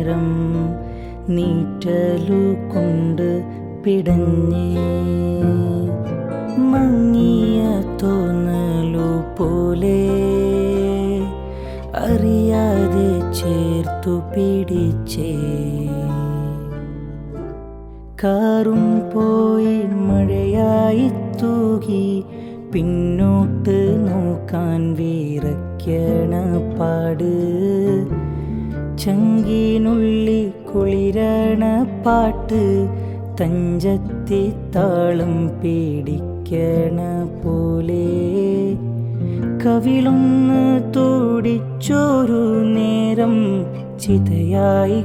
നേരം നീറ്റലു കൊണ്ട് പിടഞ്ഞേ മങ്ങിയ തോന്നലു പോലെ അറിയാതെ ചേർത്തു പിടിച്ചേ കാറും പോയി മഴയായി തൂകി പിന്നോട്ട് നോക്കാൻ വിറയ്ക്കണ പാട് ചങ്കിനുള്ളിൽ കുളിരണ പാട്ട് തഞ്ചത്തി താളം പേടിക്കണ പോലെ കവിളൊന്ന് തോടിച്ചൊരു നേരം ചിതയായി